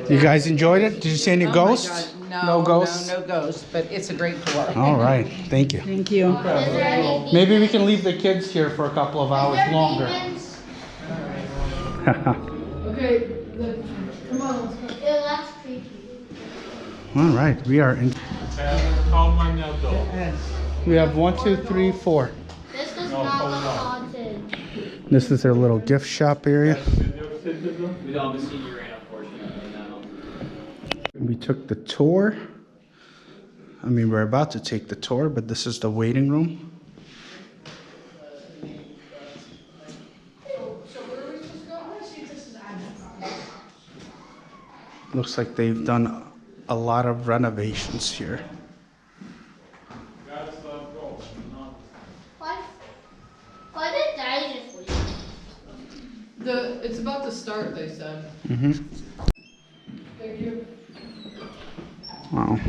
You guys enjoyed it? Did you see any ghosts? No ghosts? No ghosts, but it's a great tour. All right, thank you. Thank you. Maybe we can leave the kids here for a couple of hours longer. Okay, come on, let's go. Ew, that's creepy. All right, we are in. We have 1, 2, 3, 4. This does not look haunted. This is their little gift shop area. We don't have a senior rate, unfortunately, now. We took the tour. I mean, we're about to take the tour, but this is the waiting room. Looks like they've done a lot of renovations here. Why did Daddy just leave? It's about to start, they said. Thank you. Wow.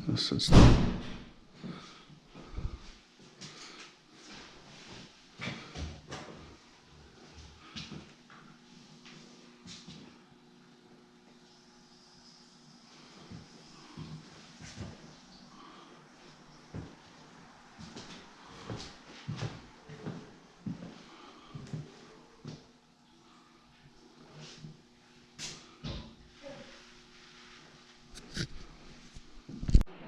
This is.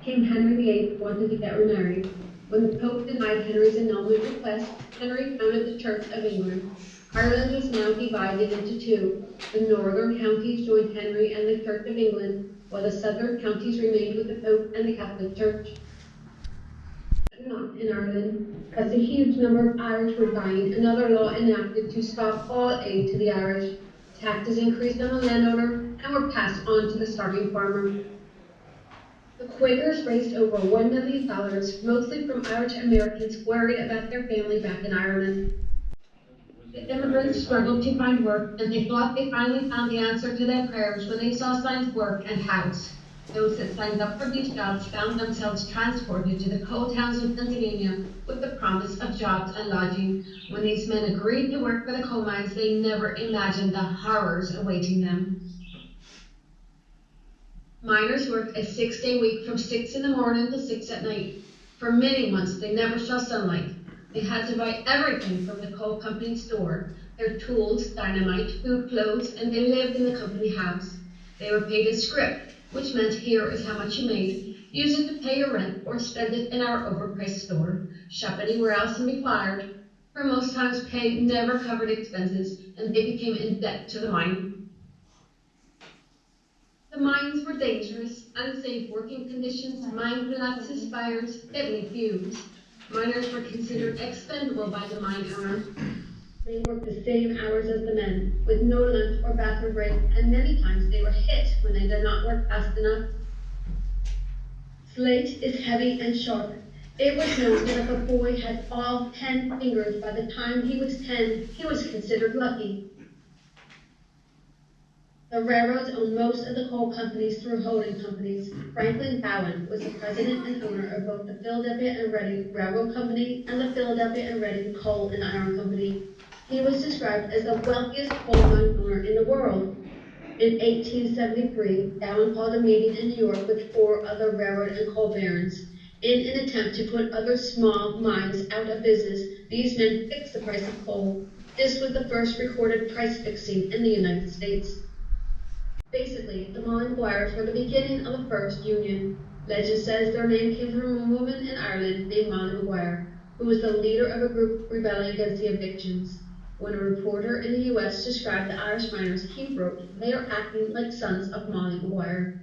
King Henry VIII wanted to get remarried. When the Pope denied Henry's annulment request, Henry founded the Church of England. Ireland was now divided into two. The northern counties joined Henry and the Church of England, while the southern counties remained with the Pope and the Catholic Church. Not in Ireland. As a huge number of Irish were dying, another law enacted to stop all aid to the Irish. Taxes increased on the landowner and were passed on to the starving farmer. The Quakers raised over $1 million, mostly from Irish Americans worried about their family back in Ireland. The immigrants struggled to find work, and they thought they finally found the answer to their prayers when they saw signs work and house. Those that signed up for these jobs found themselves transported to the coal towns of Pennsylvania with the promise of jobs and lodging. When these men agreed to work for the coal mines, they never imagined the horrors awaiting them. Miners worked a 6-day week from 6 in the morning to 6 at night. For many months, they never saw sunlight. They had to buy everything from the coal company store, their tools, dynamite, food, clothes, and they lived in the company house. They were paid in scrip, which meant here is how much you made. Use it to pay your rent or spend it in our overpriced store. Shop anywhere else and be fired. For most times, pay never covered expenses, and they became in debt to the mine. The mines were dangerous, unsafe working conditions, mine collapses, fires, deadly fumes. Miners were considered expendable by the mine owner. They worked the same hours as the men, with no lunch or bathroom break, and many times they were hit when they did not work fast enough. Slate is heavy and sharp. It was known that if a boy had all 10 fingers by the time he was 10, he was considered lucky. The railroads owned most of the coal companies through holding companies. Franklin Cowan was the president and owner of both the Philadelphia and Reading Railroad Company and the Philadelphia and Reading Coal and Iron Company. He was described as the wealthiest coal mine owner in the world. In 1873, Cowan called a meeting in New York with 4 other railroad and coal barons. In an attempt to put other small mines out of business, these men fixed the price of coal. This was the first recorded price fixing in the United States. Basically, the Molly Maguires were the beginning of the first union. Legend says their name came from a woman in Ireland named Molly Maguire, who was the leader of a group rebelling against the evictions. When a reporter in the U.S. described the Irish miners, he wrote, "They are acting like sons of Molly Maguire."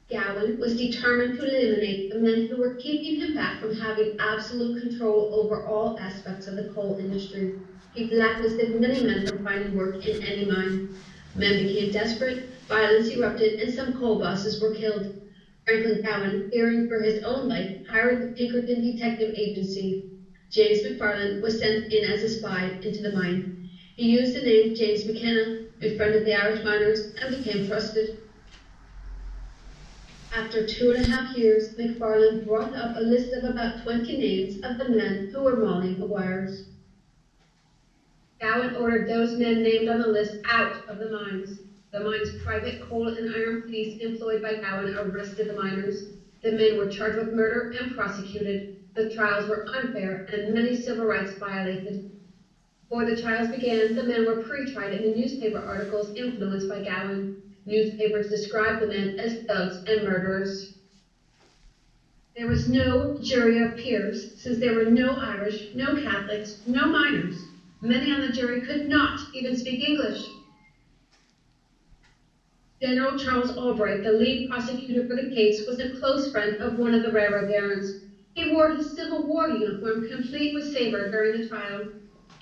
Gowan was determined to eliminate the men who were keeping him back from having absolute control over all aspects of the coal industry. He blacklisted many men from finding work in any mine. Men became desperate, violence erupted, and some coal bosses were killed. Franklin Cowan, fearing for his own life, hired the Pinkerton Detective Agency. James McFarland was sent in as a spy into the mine. He used the name James McKenna, befriended the Irish miners, and became trusted. After 2.5 years, McFarland brought up a list of about 20 names of the men who were Molly Maguires. Gowan ordered those men named on the list out of the mines. The mine's private coal and iron police employed by Gowan arrested the miners. The men were charged with murder and prosecuted. The trials were unfair and many civil rights violated. Before the trials began, the men were pre-tried in the newspaper articles influenced by Gowan. Newspapers described the men as thugs and murderers. There was no jury of peers, since there were no Irish, no Catholics, no miners. Many on the jury could not even speak English. General Charles Albright, the lead prosecutor for the case, was a close friend of one of the railroad barons. He wore his Civil War uniform, complete with saber, during the trial.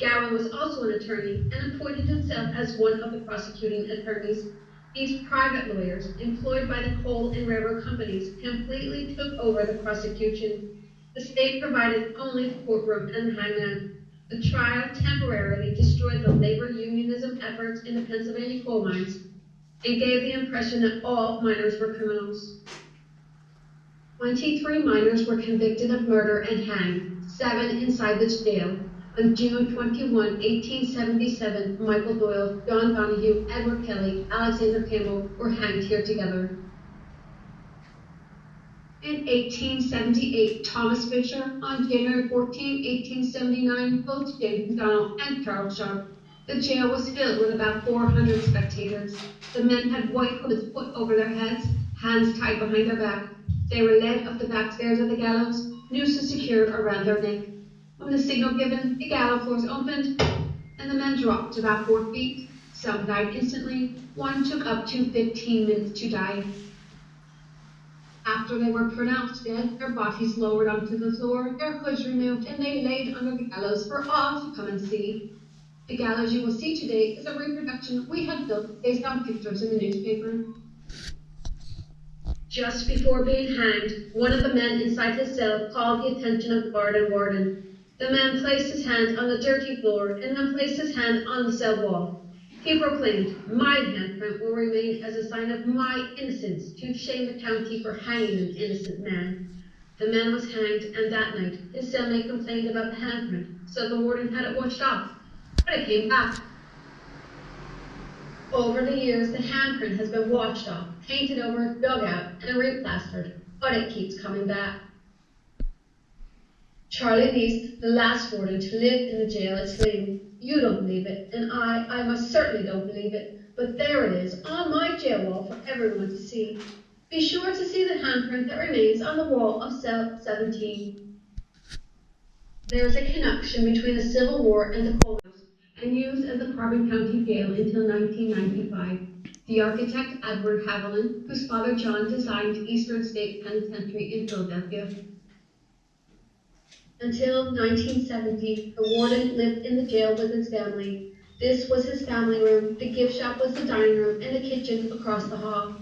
Gowan was also an attorney and appointed himself as one of the prosecuting attorneys. These private lawyers, employed by the coal and railroad companies, completely took over the prosecution. The state provided only the courtroom and the hangman. The trial temporarily destroyed the labor unionism efforts in the Pennsylvania coal mines and gave the impression that all miners were criminals. 23 miners were convicted of murder and hanged, 7 inside this jail. On June 21, 1877, Michael Doyle, John Donahue, Edward Kelly, Alexander Campbell were hanged here together. In 1878, Thomas Fisher, on January 14, 1879, both James McDonald and Charles Sharp. The jail was filled with about 400 spectators. The men had white hoods put over their heads, hands tied behind their back. They were led up the back stairs of the gallows, nooses secured around their neck. When the signal given, the gallows doors opened, and the men dropped about 4 feet. Some died instantly. One took up to 15 minutes to die. After they were pronounced dead, their bodies lowered onto the floor, their hoods removed, and they laid under the gallows for all to come and see. The gallows you will see today is a reproduction we had built based on pictures in the newspaper. Just before being hanged, one of the men inside his cell called the attention of the guard and warden. The man placed his hand on the dirty floor and then placed his hand on the cell wall. He proclaimed, "My handprint will remain as a sign of my innocence to shame the county for hanging an innocent man." The man was hanged, and that night his cellmate complained about the handprint, so the warden had it washed off. But it came back. Over the years, the handprint has been washed off, painted over, dug out, and replastered, but it keeps coming back. Charlie Neese, the last warden to live in the jail, exclaimed, "You don't believe it, and I most certainly don't believe it, but there it is, on my jail wall for everyone to see. Be sure to see the handprint that remains on the wall of cell 17. There is a connection between the Civil War and the coal house, and used as the Carbon County Jail until 1995. The architect Edward Haviland, whose father John designed Eastern State Penitentiary in Philadelphia. Until 1970, the warden lived in the jail with his family. This was his family room, the gift shop was the dining room, and the kitchen across the hall.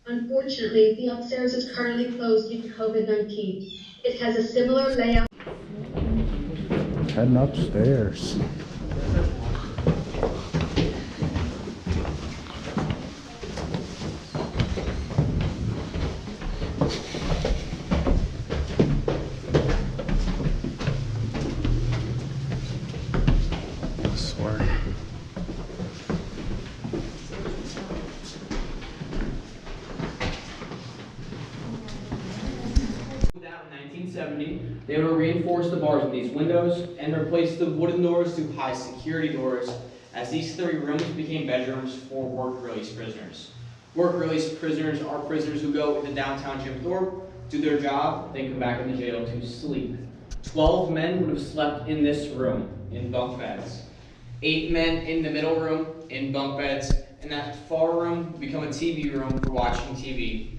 Unfortunately, the upstairs is currently closed due to COVID-19. It has a similar layout. Heading upstairs. I swear. In 1970, they would reinforce the bars in these windows and replace the wooden doors to high security doors, as these 3 rooms became bedrooms for work-release prisoners. Work-release prisoners are prisoners who go into downtown Thorpe, do their job, then come back in the jail to sleep. 12 men would have slept in this room in bunk beds. 8 men in the middle room in bunk beds, and that far room would become a TV room for watching TV.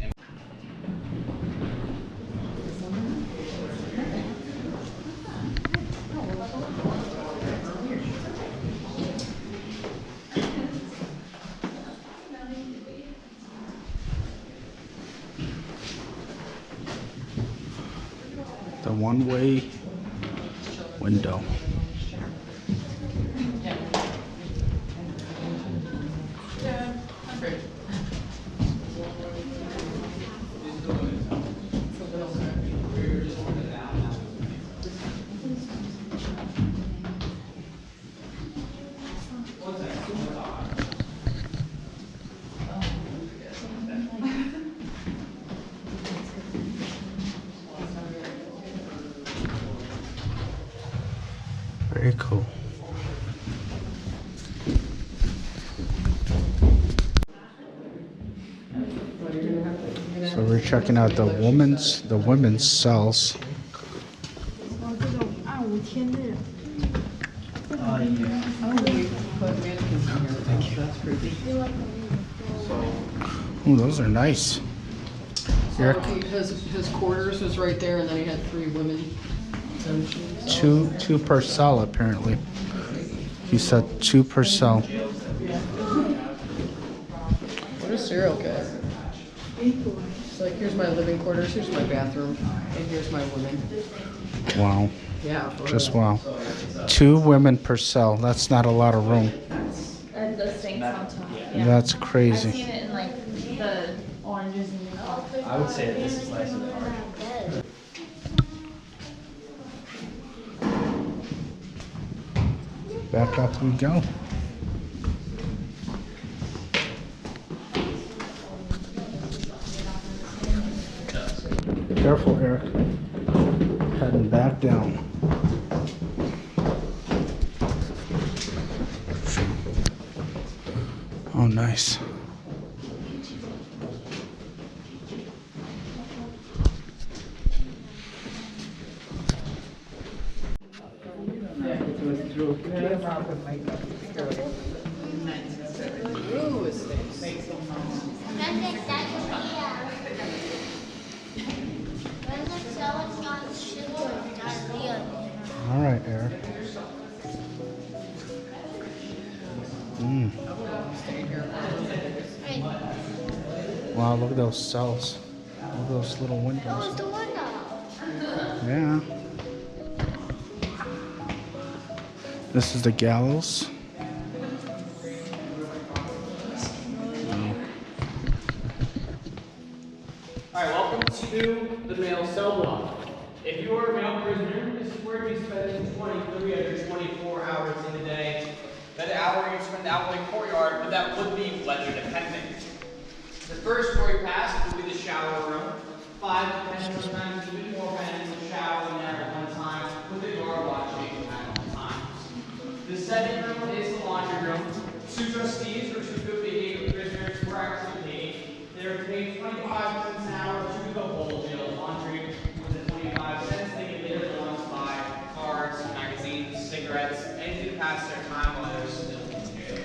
The one-way window. Very cool. So we're checking out the women's cells. Oh, those are nice. Eric, His quarters was right there, and then he had 3 women. two per cell apparently. He said 2 per cell. What a serial killer. It's like, here's my living quarters, here's my bathroom, and here's my women. Wow. Yeah. for Just real. wow. 2 women per cell. That's not a lot of room. And the sinks on top. Yeah. That's I've crazy. seen it in like the oranges and the I would say that this is nicer than ours. Back up we go. Careful, Eric. Heading back down. Oh, nice. Ooh, it stinks. All right, Eric. Wow, look at those cells. Look at those little That windows. was the window. Yeah. This is the Gallows. Alright, welcome to the male cell block. If you are a male prisoner, this is where you spend 23 out of 24 hours in the day. That hour you spend out in the courtyard, but that would be weather dependent. The first story pass would be the shower room. 5 to 10 sometimes even more men will shower in there at one time with the door watching at all times. The second room is the laundry room. 2 trustees or 2 58 prisoners were actually paid. They were paid 25 cents an hour to do the whole jail laundry. With the 25 cents, they could later go on to buy cards, magazines, cigarettes, anything to pass their time while they're still in jail.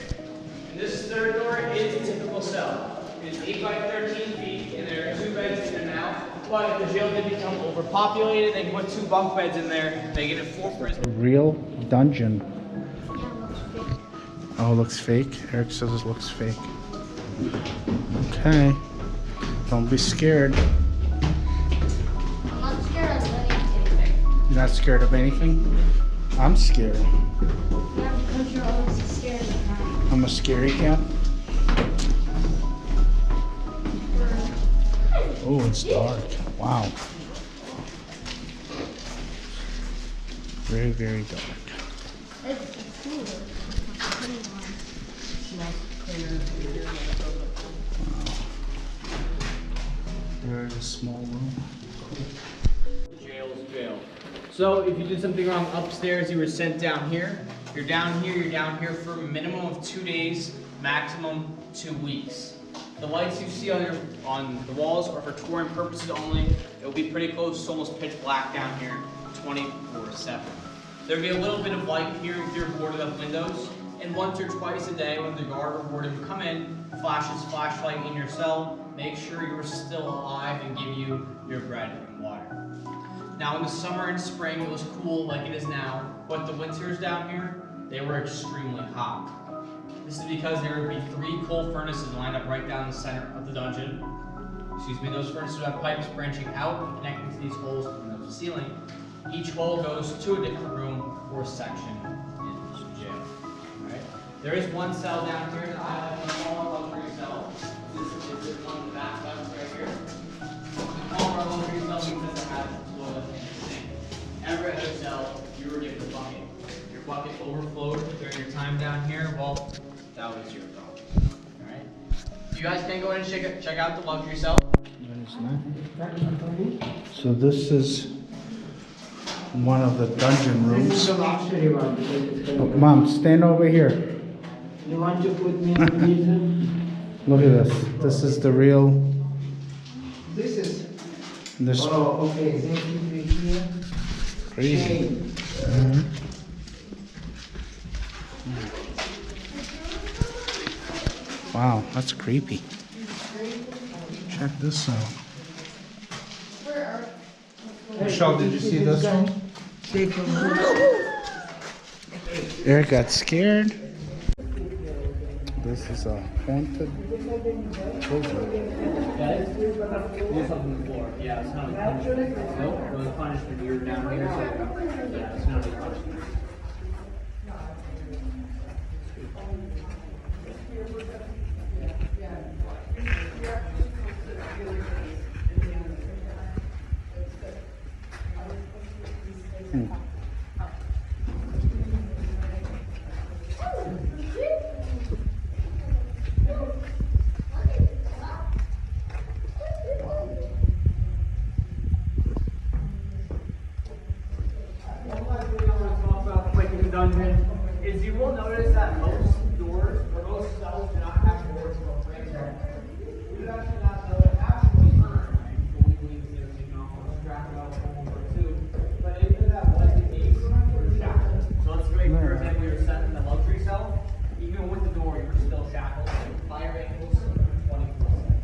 And this third door is a typical cell. It is 8 by 13 feet, and there are 2 beds in there now. But if the jail did become overpopulated, they can put 2 bunk beds in there, making it 4 prisoners. A real dungeon. Oh, it looks fake. Eric says it looks fake. Okay. Don't be scared. I'm not scared of anything. You're not scared of anything? I'm scared. Yeah, because you're always scared of night. I'm a scary cat. Oh, it's dark. Wow. Very, very dark. It's cool. Very small room. Jail's jail. So if you did something wrong upstairs, you were sent down here. If you're down here for a minimum of 2 days, maximum 2 weeks. The lights you see on the walls are for touring purposes only. It will be pretty close to almost pitch black down here, 24/7. There'll be a little bit of light here if you're boarded up windows, and once or twice a day when the guard or warden come in, flashes flashlight in your cell, make sure you're still alive and give you your bread and water. Now in the summer and spring it was cool like it is now, but the winters down here, they were extremely hot. This is because there would be 3 coal furnaces lined up right down the center of the dungeon. Excuse me, those furnaces have pipes branching out and connecting to these holes in the ceiling. Each hole goes to a different room or section in jail. Alright? There is one cell down here that I have a small luxury cell. This is the one in the back left right here. We call our luxury cell because it has a toilet and a sink. Every other cell, you were given a bucket. Your bucket overflowed during your time down here, well, that was your problem. Alright? You guys can go in and check out the luxury cell. That is nice. So this is one of the dungeon This is rooms. the luxury one because it's Oh, gonna Mom, stand over here. You want to put me on reason? Look at this. This is the real. This is. This Oh, okay. Thank you for here. crazy. Shame. Wow, that's creepy. Check this out. Michelle, did you see this one? Eric got scared. This is a haunted prison. Yeah, it's not a punishment. Nope, it was a punishment. You're down here, so yeah, it's not a punishment. Dungeon is you will notice that most doors or most cells do not have doors or frames. We would actually not know it actually burn, right? But we believe there's a track about World War II. But if that was the case, we're shackled. So let's say, for example, you're set in the luxury cell, even with the door, you're still shackled. Fire ankles, 24/7.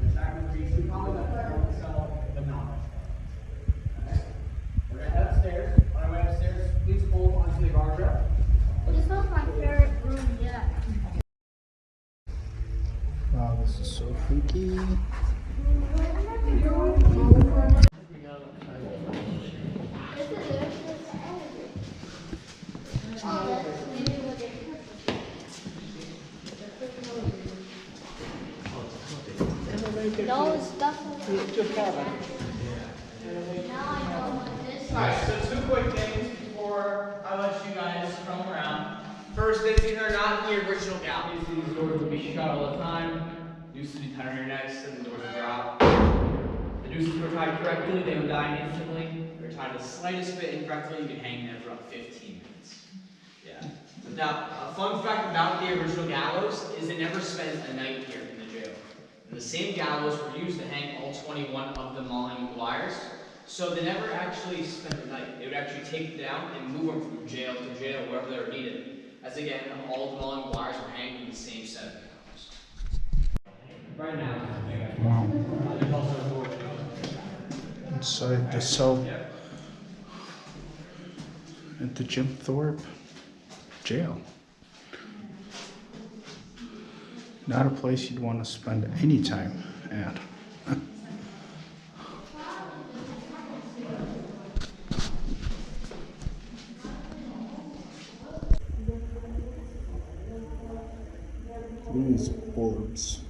The shackles are usually probably the cell, but not. We're gonna head upstairs. On our way upstairs, please hold onto the guardrail. This was my favorite room yet. Wow, this is so freaky. No, it's definitely. Alright, so two quick things before I let you guys roam around. First, these are not the original galleys. These doors will be shut all the time. Nooses will be tied on your necks and the doors will drop. The nooses were tied correctly, they would die instantly. If they're tied the slightest bit incorrectly, you can hang them for about 15 minutes. Yeah. Now, a fun fact about the original gallows is it never spent a night here in the jail. And the same gallows were used to hang all 21 of the Mullen McGuires. So they never actually spent the night. They would actually take them down and move them from jail to jail wherever they were needed. As again, all the Mullen McGuires were hanged in the same set of gallows. Right now, Wow. there's also a door. Inside the cell at the Jim Thorpe jail. Not a place you'd want to spend any time at. These orbs.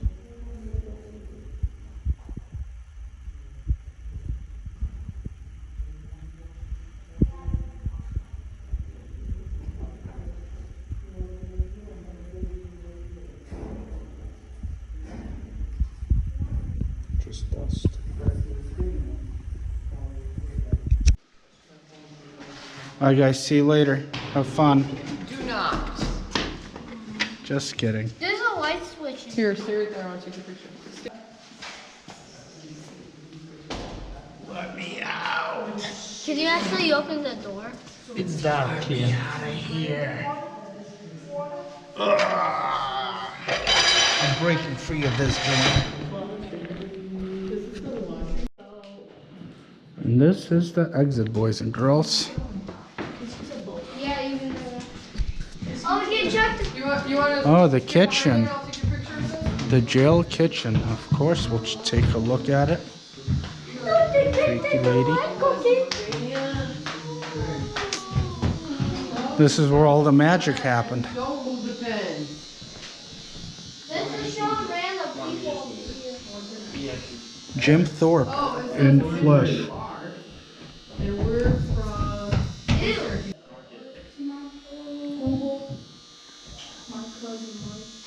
Just dust. Alright guys, see you later. Have fun. Do not. Just kidding. There's a light switch. Here, stay right there. I want to take a picture. Let me out. Can you actually open the door? It's dark here. Out of here. I'm breaking free of this joint. And this is the exit, boys and girls. Yeah, even oh, we can check the You want to? Oh, the kitchen. I'll take a picture of this. The jail kitchen. Of course, we'll take a look at it. Freaky lady. This is where all the magic happened. Don't move the pen. This is showing random people here. Jim Thorpe in flesh. And we're from. Ew. My cousin Mike.